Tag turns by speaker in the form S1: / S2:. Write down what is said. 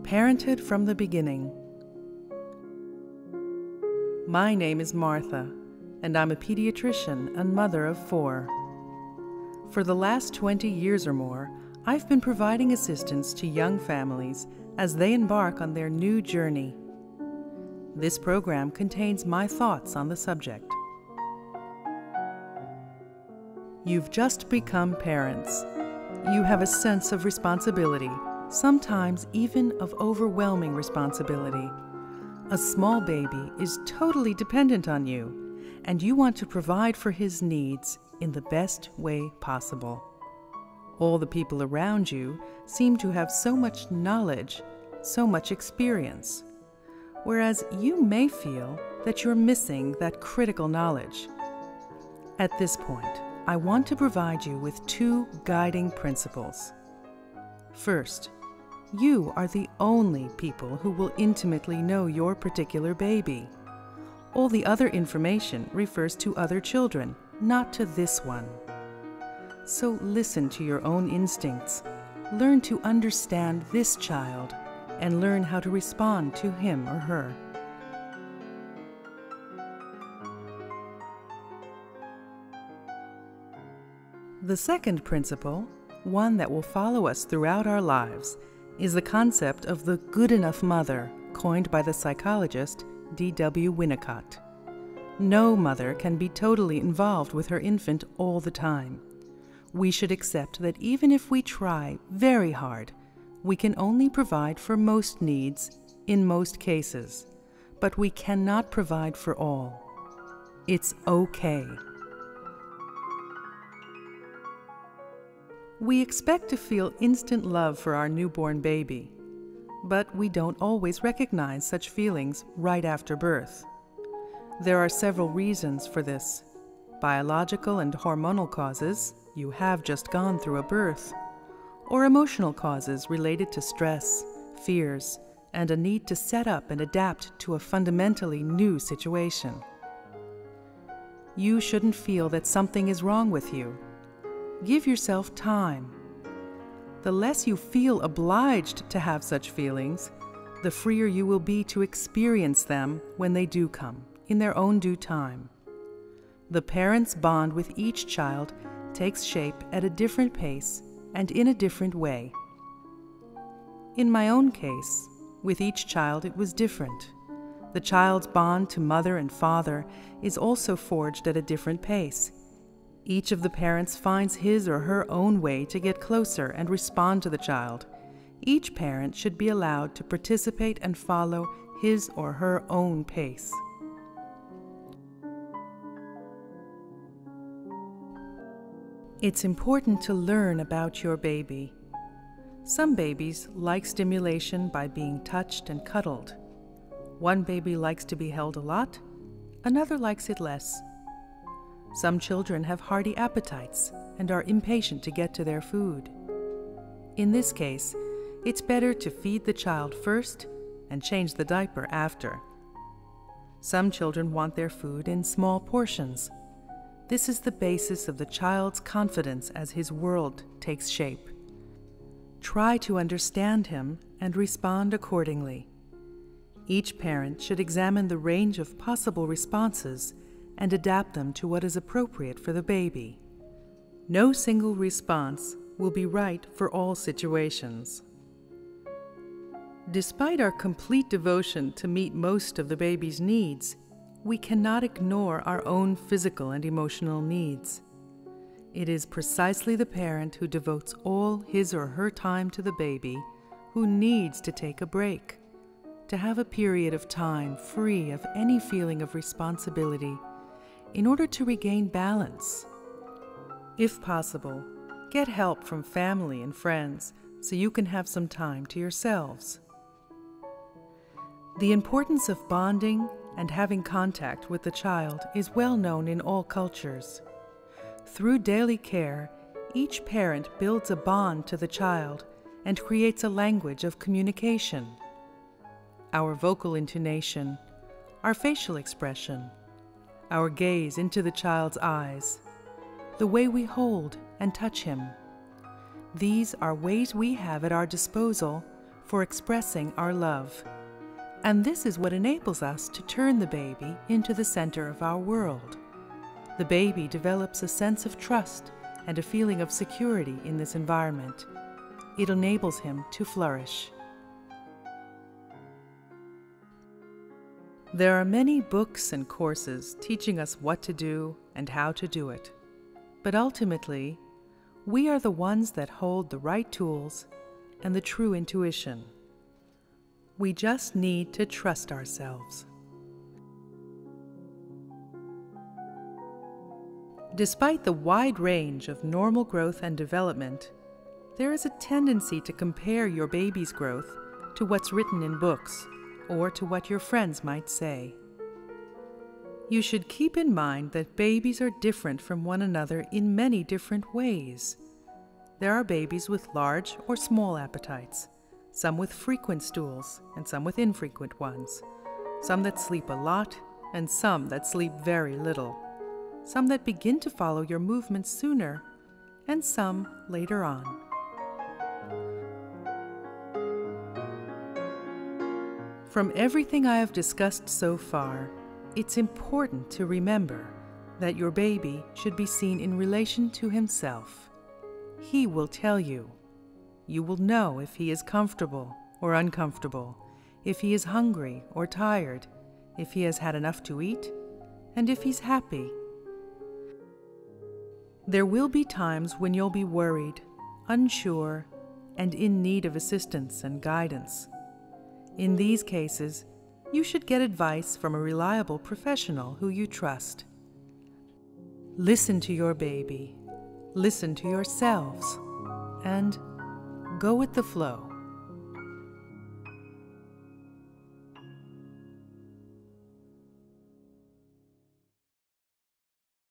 S1: Parenthood from the beginning. My name is Martha, and I'm a pediatrician and mother of 4. For the last 20 years or more, I've been providing assistance to young families as they embark on their new journey. This program contains my thoughts on the subject. You've just become parents. You have a sense of responsibility, sometimes even of overwhelming responsibility. A small baby is totally dependent on you, and you want to provide for his needs in the best way possible. All the people around you seem to have so much knowledge, so much experience, whereas you may feel that you're missing that critical knowledge. At this point, I want to provide you with 2 guiding principles. First, you are the only people who will intimately know your particular baby. All the other information refers to other children, not to this one. So listen to your own instincts, learn to understand this child, and learn how to respond to him or her. The second principle, one that will follow us throughout our lives, is the concept of the good enough mother, coined by the psychologist D.W. Winnicott. No mother can be totally involved with her infant all the time. We should accept that even if we try very hard, we can only provide for most needs in most cases, but we cannot provide for all. It's okay. We expect to feel instant love for our newborn baby, but we don't always recognize such feelings right after birth. There are several reasons for this: biological and hormonal causes, you have just gone through a birth, or emotional causes related to stress, fears, and a need to set up and adapt to a fundamentally new situation. You shouldn't feel that something is wrong with you. Give yourself time. The less you feel obliged to have such feelings, the freer you will be to experience them when they do come, in their own due time. The parent's bond with each child takes shape at a different pace and in a different way. In my own case, with each child it was different. The child's bond to mother and father is also forged at a different pace. Each of the parents finds his or her own way to get closer and respond to the child. Each parent should be allowed to participate and follow his or her own pace. It's important to learn about your baby. Some babies like stimulation by being touched and cuddled. One baby likes to be held a lot, another likes it less. Some children have hearty appetites and are impatient to get to their food. In this case, it's better to feed the child first and change the diaper after. Some children want their food in small portions. This is the basis of the child's confidence as his world takes shape. Try to understand him and respond accordingly. Each parent should examine the range of possible responses and adapt them to what is appropriate for the baby. No single response will be right for all situations. Despite our complete devotion to meet most of the baby's needs, we cannot ignore our own physical and emotional needs. It is precisely the parent who devotes all his or her time to the baby who needs to take a break, to have a period of time free of any feeling of responsibility in order to regain balance. If possible, get help from family and friends so you can have some time to yourselves. The importance of bonding and having contact with the child is well known in all cultures. Through daily care, each parent builds a bond to the child and creates a language of communication. Our vocal intonation, our facial expression, our gaze into the child's eyes, the way we hold and touch him. These are ways we have at our disposal for expressing our love. And this is what enables us to turn the baby into the center of our world. The baby develops a sense of trust and a feeling of security in this environment. It enables him to flourish. There are many books and courses teaching us what to do and how to do it. But ultimately, we are the ones that hold the right tools and the true intuition. We just need to trust ourselves. Despite the wide range of normal growth and development, there is a tendency to compare your baby's growth to what's written in books or to what your friends might say. You should keep in mind that babies are different from one another in many different ways. There are babies with large or small appetites, some with frequent stools and some with infrequent ones, some that sleep a lot and some that sleep very little, some that begin to follow your movements sooner and some later on. From everything I have discussed so far, it's important to remember that your baby should be seen in relation to himself. He will tell you. You will know if he is comfortable or uncomfortable, if he is hungry or tired, if he has had enough to eat, and if he's happy. There will be times when you'll be worried, unsure, and in need of assistance and guidance. In these cases, you should get advice from a reliable professional who you trust. Listen to your baby, listen to yourselves, and go with the flow.